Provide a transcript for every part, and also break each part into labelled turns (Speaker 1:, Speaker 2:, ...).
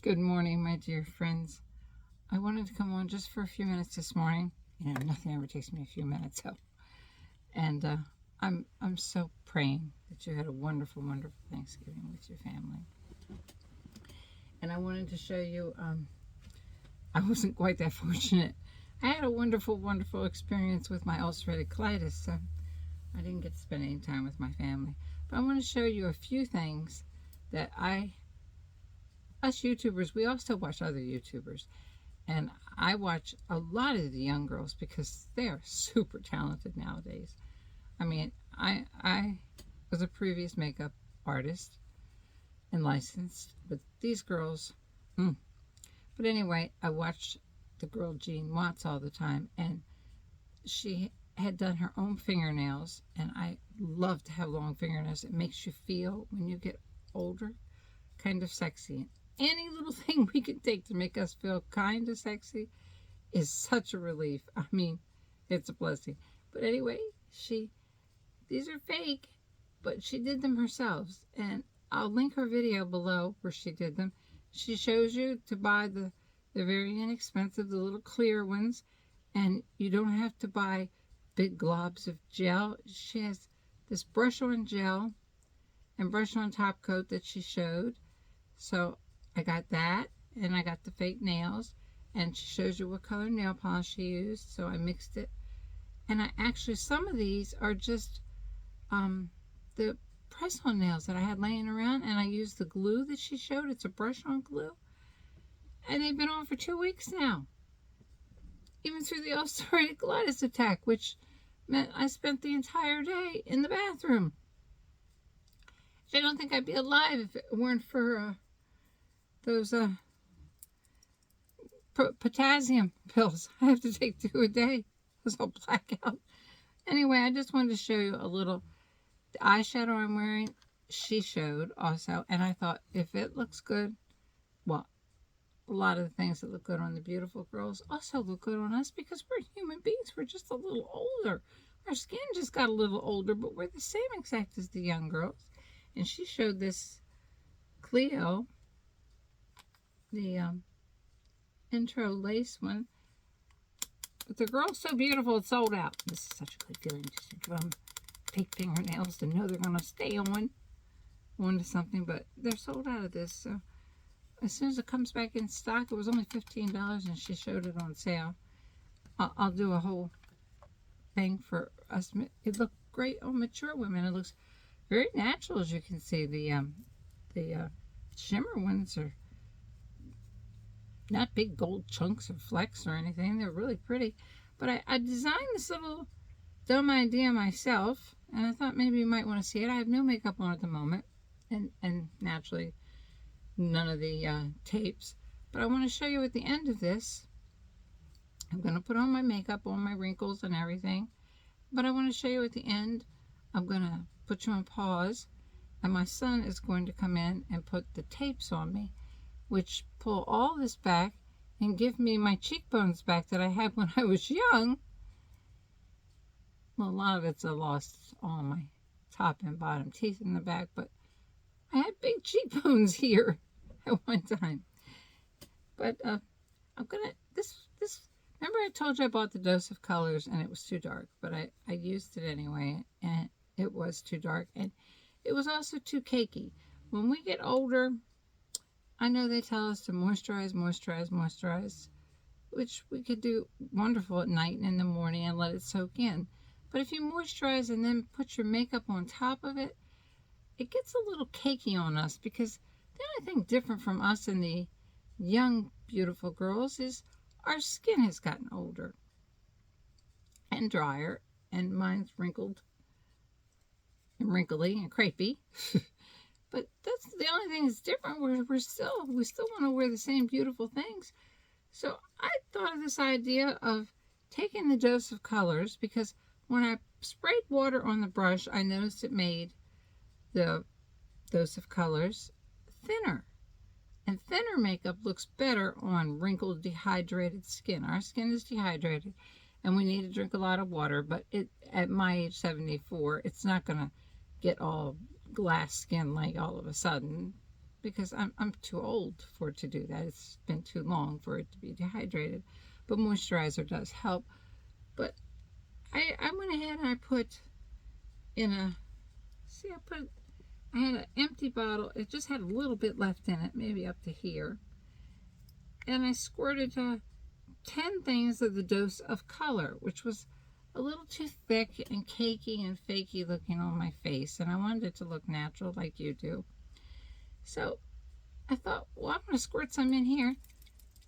Speaker 1: Good morning, my dear friends. I wanted to come on just for a few minutes this morning. You know, nothing ever takes me a few minutes, and I'm so praying that you had a wonderful, wonderful Thanksgiving with your family. And I wanted to show you. I wasn't quite that fortunate. I had a wonderful, wonderful experience with my ulcerative colitis, so I didn't get to spend any time with my family. But I want to show you a few things that us YouTubers, we also watch other YouTubers. And I watch a lot of the young girls because they are super talented nowadays. I mean, I was a previous makeup artist and licensed, but these girls, But anyway, I watched the girl Jean Watts all the time, and she had done her own fingernails, and I love to have long fingernails. It makes you feel, when you get older, kind of sexy. Any little thing we can take to make us feel kind of sexy is such a relief. I mean, it's a blessing. But anyway, these are fake, but she did them herself. And I'll link her video below where she did them. She shows you to buy the very inexpensive, the little clear ones. And you don't have to buy big globs of gel. She has this brush on gel and brush on top coat that she showed. So I got that, and I got the fake nails, and she shows you what color nail polish she used, so I mixed it. And I actually, some of these are just the press-on nails that I had laying around, and I used the glue that she showed. It's a brush-on glue, and they've been on for 2 weeks now, even through the ulcerative colitis attack, which meant I spent the entire day in the bathroom. I don't think I'd be alive if it weren't for those potassium pills I have to take 2 a day, because I'll black out. Anyway, I just wanted to show you a little. The eyeshadow I'm wearing, she showed also, and I thought, if it looks good, well, a lot of the things that look good on the beautiful girls also look good on us, because we're human beings. We're just a little older. Our skin just got a little older, but we're the same exact as the young girls. And she showed this Cleo, the intro lace one. But the girl's so beautiful, it's sold out. This is such a good feeling just to drum fake fingernails to know they're going to stay on to something. But they're sold out of this. So as soon as it comes back in stock, it was only $15, and she showed it on sale. I'll do a whole thing for us. It looked great on mature women. It looks very natural, as you can see. The shimmer ones are not big gold chunks or flecks or anything. They're really pretty. But I designed this little dumb idea myself, and I thought maybe you might want to see it. I have no makeup on at the moment, and naturally none of the tapes. But I want to show you at the end of this. I'm going to put on my makeup, all my wrinkles and everything. But I want to show you at the end. I'm going to put you on pause, and my son is going to come in and put the tapes on me, which pull all this back and give me my cheekbones back that I had when I was young. Well, a lot of it's lost all my top and bottom teeth in the back, but I had big cheekbones here at one time. But I'm gonna remember I told you I bought the dose of colors and it was too dark, but I used it anyway, and it was too dark, and it was also too cakey. When we get older, I know they tell us to moisturize, moisturize, moisturize, which we could do wonderful at night and in the morning and let it soak in. But if you moisturize and then put your makeup on top of it, it gets a little cakey on us, because the only thing different from us and the young, beautiful girls is our skin has gotten older and drier, and mine's wrinkled and wrinkly and crepey. But that's the only thing that's different. We still want to wear the same beautiful things. So I thought of this idea of taking the dose of colors, because when I sprayed water on the brush, I noticed it made the dose of colors thinner. And thinner makeup looks better on wrinkled, dehydrated skin. Our skin is dehydrated, and we need to drink a lot of water. But at my age, 74, it's not going to get all glass skin like all of a sudden. because I'm too old for it to do that. It's been too long for it to be dehydrated. But moisturizer does help. But I went ahead and I put in a, see, I had an empty bottle. It just had a little bit left in it, maybe up to here. And I squirted 10 things of the dose of color, which was a little too thick and cakey and fakey looking on my face. And I wanted it to look natural like you do. So I thought, well, I'm going to squirt some in here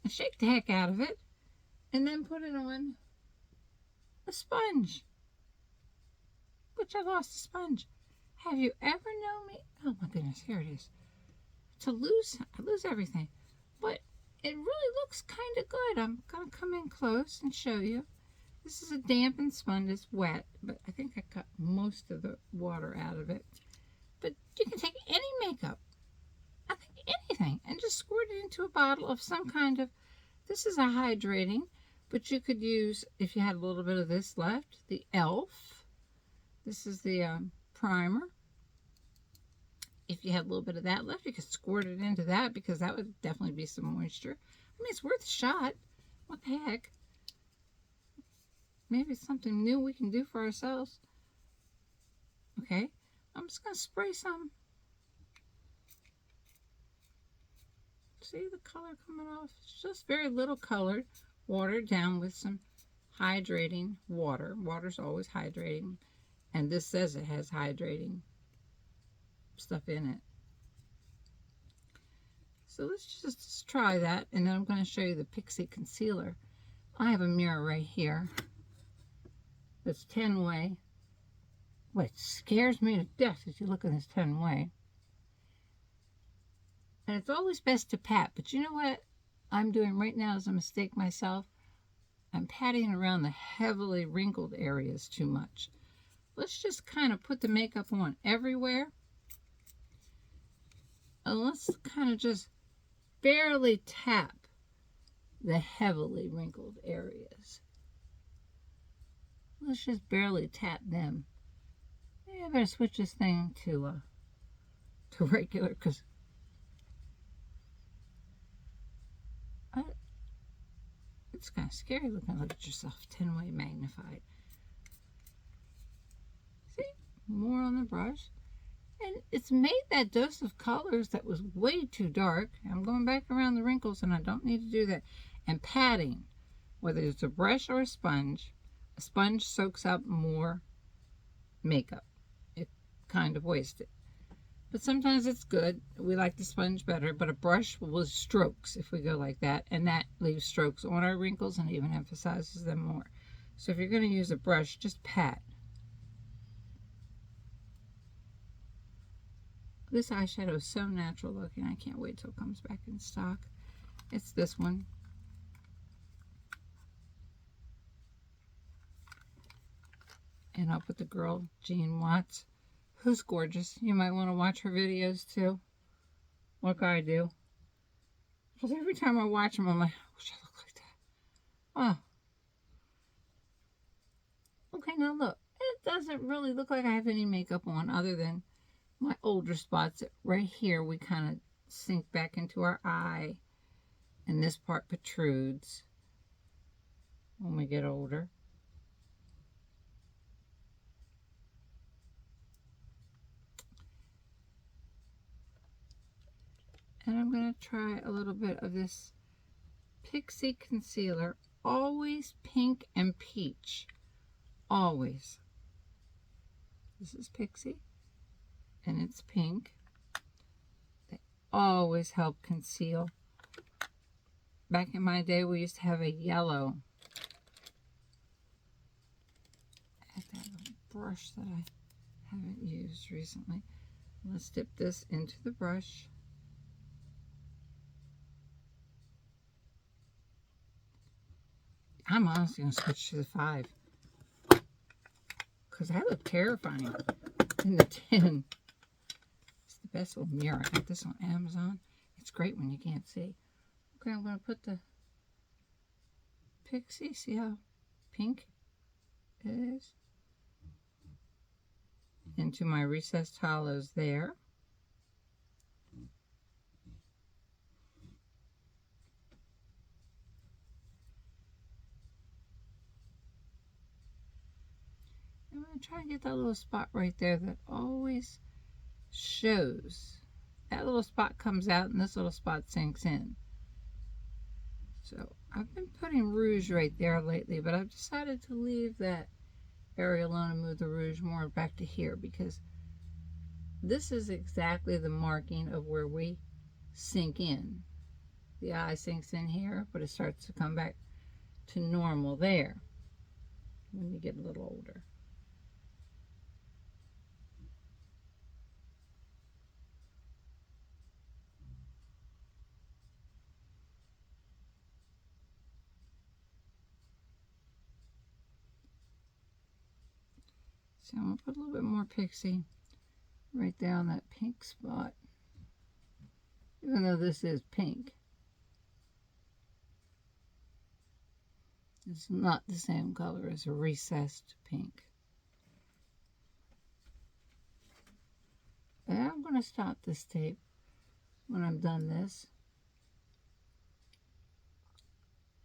Speaker 1: and shake the heck out of it. And then put it on a sponge. Which I lost a sponge. Have you ever known me? Oh my goodness, here it is. I lose everything. But it really looks kind of good. I'm going to come in close and show you. This is a dampened sponge. It's wet, but I think I got most of the water out of it. But you can take any makeup, I think anything, and just squirt it into a bottle of some kind of, this is a hydrating, but you could use, if you had a little bit of this left, the e.l.f. This is the primer. If you had a little bit of that left, you could squirt it into that, because that would definitely be some moisture. I mean, it's worth a shot. What the heck? Maybe it's something new we can do for ourselves. Okay, I'm just going to spray some. See the color coming off? It's just very little colored, watered down with some hydrating water. Water's always hydrating. And this says it has hydrating stuff in it. So let's just try that, and then I'm going to show you the Pixie Concealer. I have a mirror right here. It's 10-way. What scares me to death is you look at this 10-way. And it's always best to pat, but you know what I'm doing right now is a mistake myself. I'm patting around the heavily wrinkled areas too much. Let's just kind of put the makeup on everywhere. And let's kind of just barely tap the heavily wrinkled areas. Let's just barely tap them. Maybe I better switch this thing to regular, because it's kind of scary looking. Look at yourself, 10-way magnified. See, more on the brush. And it's made that dose of colors that was way too dark. I'm going back around the wrinkles, and I don't need to do that. And patting, whether it's a brush or a sponge soaks up more makeup. It kind of wastes it. But sometimes it's good. We like the sponge better, but a brush will strokes if we go like that, and that leaves strokes on our wrinkles and even emphasizes them more. So if you're going to use a brush, just pat. This eyeshadow is so natural looking. I can't wait till it comes back in stock. It's this one. And up with the girl, Jean Watts, who's gorgeous. You might want to watch her videos too, like I do. Because every time I watch them, I'm like, I wish I looked like that. Oh. Okay, now look. It doesn't really look like I have any makeup on other than my older spots. Right here, we kind of sink back into our eye. And this part protrudes when we get older. And I'm going to try a little bit of this Pixie Concealer. Always pink and peach. Always. This is Pixie. And it's pink. They always help conceal. Back in my day, we used to have a yellow. I have to have a brush that I haven't used recently. Let's dip this into the brush. I'm honestly going to switch to the 5. Because I look terrifying in the 10. It's the best little mirror. I got this on Amazon. It's great when you can't see. Okay, I'm going to put the Pixie. See how pink it is? Into my recessed hollows there. I try and get that little spot right there that always shows. That little spot comes out and this little spot sinks in. So I've been putting rouge right there lately, but I've decided to leave that area alone and move the rouge more back to here, because this is exactly the marking of where we sink in. The eye sinks in here, but it starts to come back to normal there when you get a little older. So I'm going to put a little bit more pixie right there on that pink spot, even though this is pink. It's not the same color as a recessed pink. And I'm going to stop this tape when I'm done this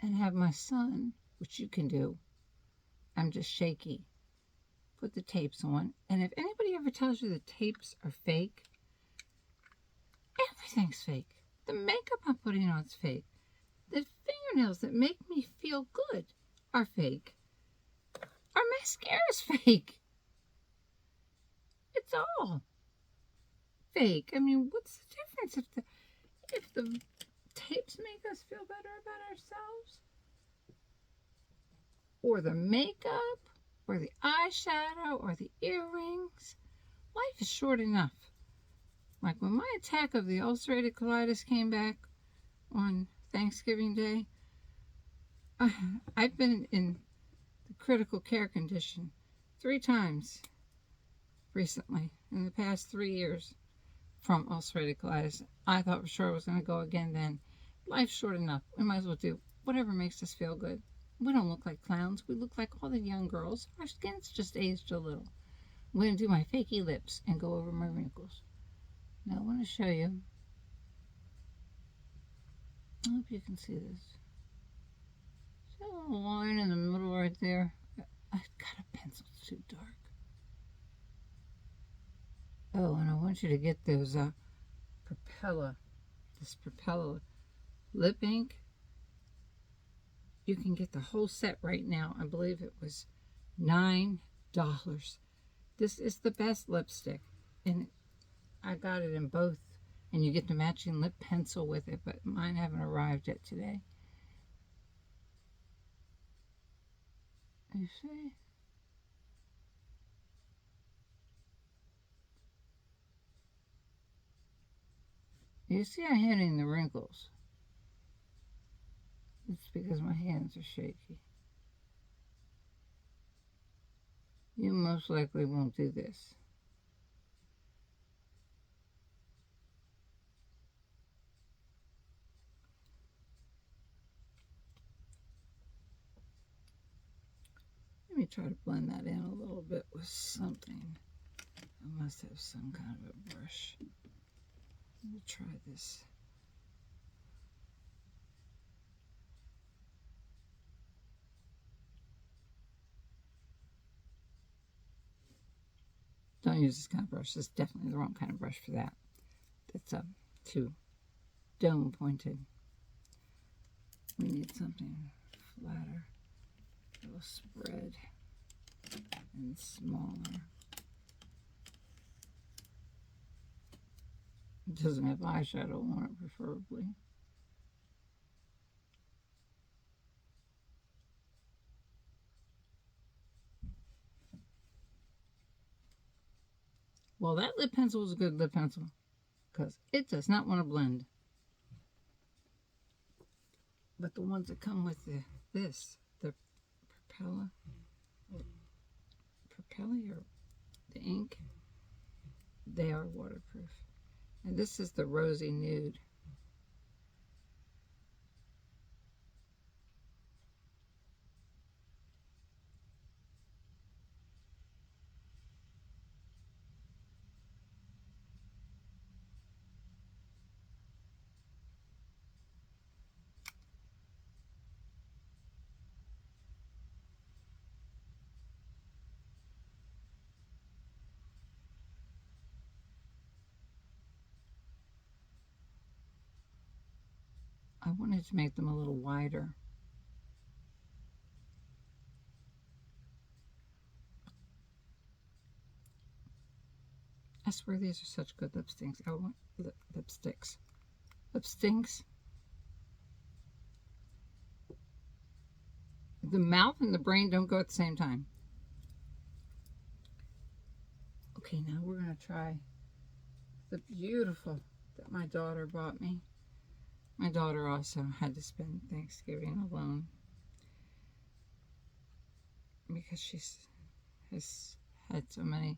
Speaker 1: and have my son, which you can do, I'm just shaky, put the tapes on. And if anybody ever tells you the tapes are fake, everything's fake. The makeup I'm putting on is fake. The fingernails that make me feel good are fake. Our mascara is fake. It's all fake. I mean, what's the difference if the tapes make us feel better about ourselves, or the makeup, or the eyeshadow, or the earrings? Life is short enough. Like when my attack of the ulcerative colitis came back on Thanksgiving Day, I've been in the critical care condition 3 times recently in the past 3 years from ulcerative colitis. I thought for sure I was going to go again then. Life's short enough. We might as well do whatever makes us feel good. We don't look like clowns. We look like all the young girls. Our skin's just aged a little. I'm going to do my fakey lips and go over my wrinkles. Now I want to show you. I hope you can see this. See that little line in the middle right there? I've got a pencil too dark. Oh, and I want you to get those this Propella lip ink. You can get the whole set right now. I believe it was $9. This is the best lipstick, and I got it in both, and you get the matching lip pencil with it, but mine haven't arrived yet today. You see? You see I'm hitting the wrinkles. It's because my hands are shaky. You most likely won't do this. Let me try to blend that in a little bit with something. I must have some kind of a brush. Let me try this. Don't use this kind of brush. This is definitely the wrong kind of brush for that. It's too dome pointed. We need something flatter. It will spread and smaller. It doesn't have eyeshadow on it, preferably. Well, that lip pencil is a good lip pencil because it does not want to blend. But the ones that come with the Propella or the ink, they are waterproof. And this is the Rosy Nude. I wanted to make them a little wider. I swear these are such good lipsticks. I want lipsticks. Lipsticks. The mouth and the brain don't go at the same time. Okay, now we're going to try the beautiful that my daughter bought me. My daughter also had to spend Thanksgiving alone because she has had so many.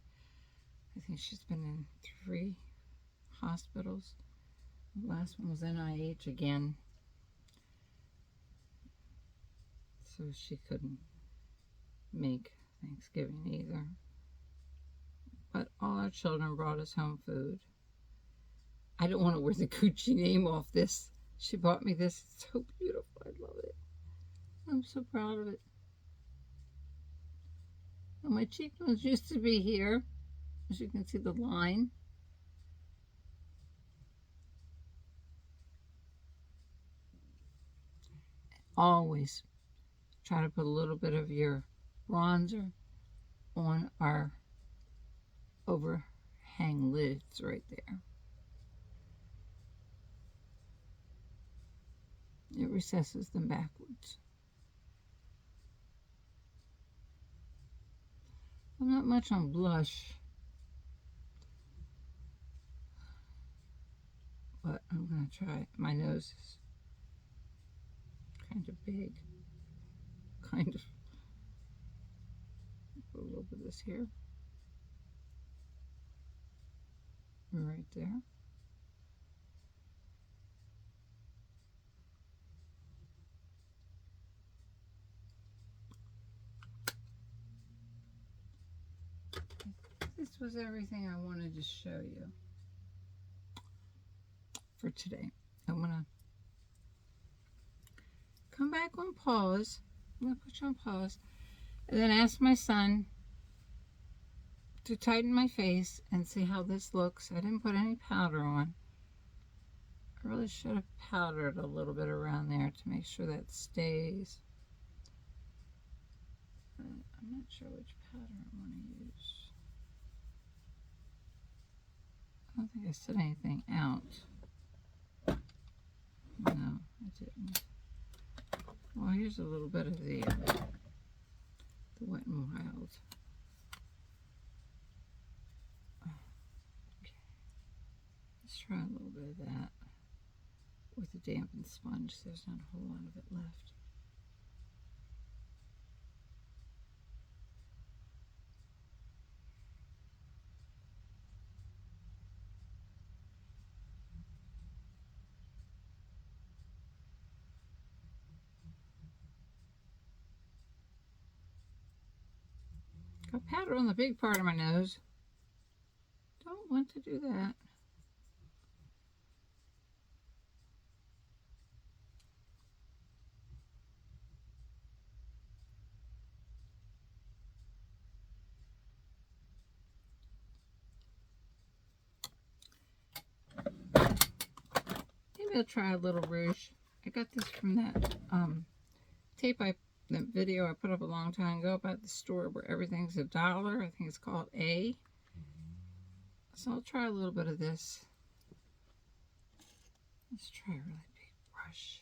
Speaker 1: I think she's been in 3 hospitals. The last one was NIH again. So she couldn't make Thanksgiving either. But all our children brought us home food. I don't want to wear the Gucci name off this. She bought me this. It's so beautiful. I love it. I'm so proud of it. And my cheekbones used to be here. As you can see the line. Always try to put a little bit of your bronzer on our overhang lids right there. It recesses them backwards. I'm not much on blush, but I'm going to try. My nose is kind of big. Kind of. Put a little bit of this here. Right there. This was everything I wanted to show you for today. I'm going to come back on pause. I'm going to put you on pause and then ask my son to tighten my face and see how this looks. I didn't put any powder on. I really should have powdered a little bit around there to make sure that stays. I'm not sure which powder I want to use. I don't think I set anything out. No, I didn't. Well, here's a little bit of the Wet n Wild. Okay. Let's try a little bit of that with a dampened sponge. There's not a whole lot of it left. Got powder on the big part of my nose. Don't want to do that. Maybe I'll try a little rouge. I got this from that that video I put up a long time ago about the store where everything's $1. I think it's called A. So I'll try a little bit of this. Let's try a really big brush.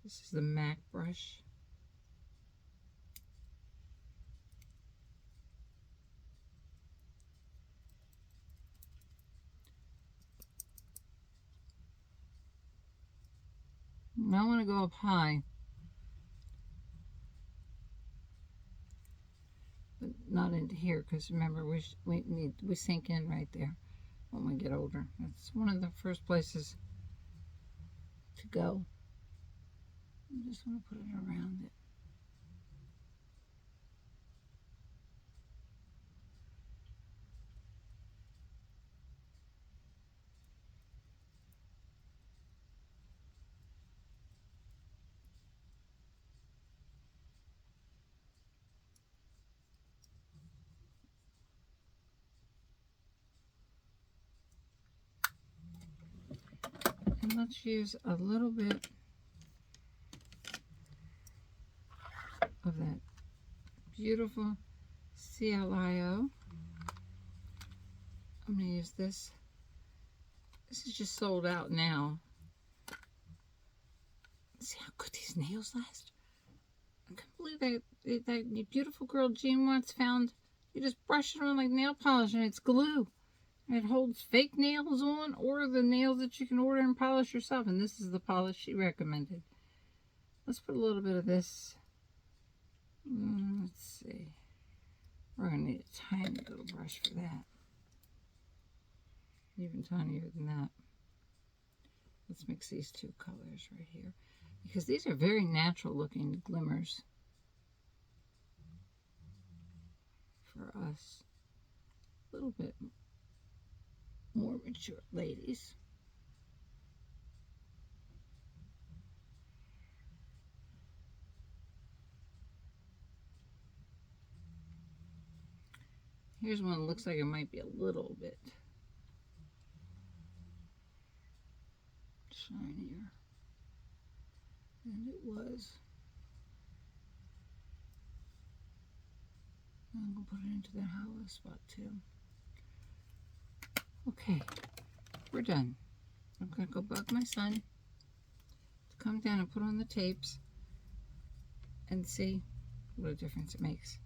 Speaker 1: This is the MAC brush. I want to go up high, but not into here, because remember we sink in right there when we get older. That's one of the first places to go. I just want to put it around it. And let's use a little bit of that beautiful CLIO. I'm going to use this. This is just sold out now. See how good these nails last? I can't believe that beautiful girl Jean once found. You just brush it on like nail polish and it's glue. And it holds fake nails on or the nails that you can order and polish yourself. And this is the polish she recommended. Let's put a little bit of this. Let's see. We're going to need a tiny little brush for that. Even tinier than that. Let's mix these two colors right here. Because these are very natural looking glimmers for us. A little bit more mature ladies. Here's one that looks like it might be a little bit shinier than it was. I'm going to put it into that hollow spot too. Okay, we're done. I'm going to go bug my son to come down and put on the tapes and see what a difference it makes.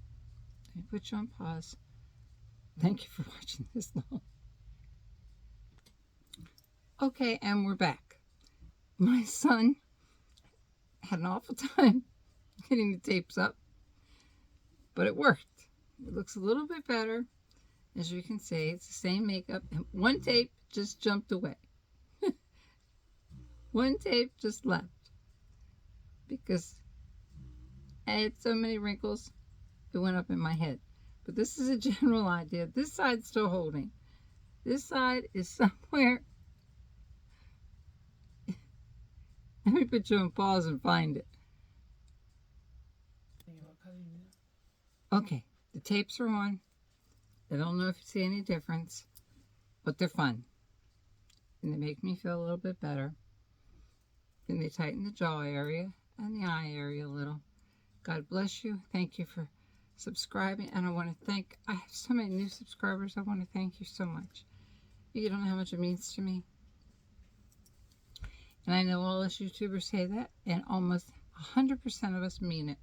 Speaker 1: Let me put you on pause. Thank you for watching this long. Okay, and we're back. My son had an awful time getting the tapes up, but it worked. It looks a little bit better. As you can see, it's the same makeup, and one tape just jumped away. One tape just left because I had so many wrinkles, it went up in my head. But this is a general idea. This side's still holding. This side is somewhere. Let me put you on pause and find it. Okay, the tapes are on. I don't know if you see any difference, but they're fun. And they make me feel a little bit better. And they tighten the jaw area and the eye area a little. God bless you. Thank you for subscribing. And I want to thank, I have so many new subscribers. I want to thank you so much. You don't know how much it means to me. And I know all us YouTubers say that, and almost 100% of us mean it.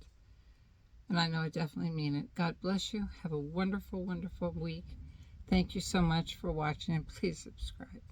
Speaker 1: And I know I definitely mean it. God bless you. Have a wonderful, wonderful week. Thank you so much for watching, and please subscribe.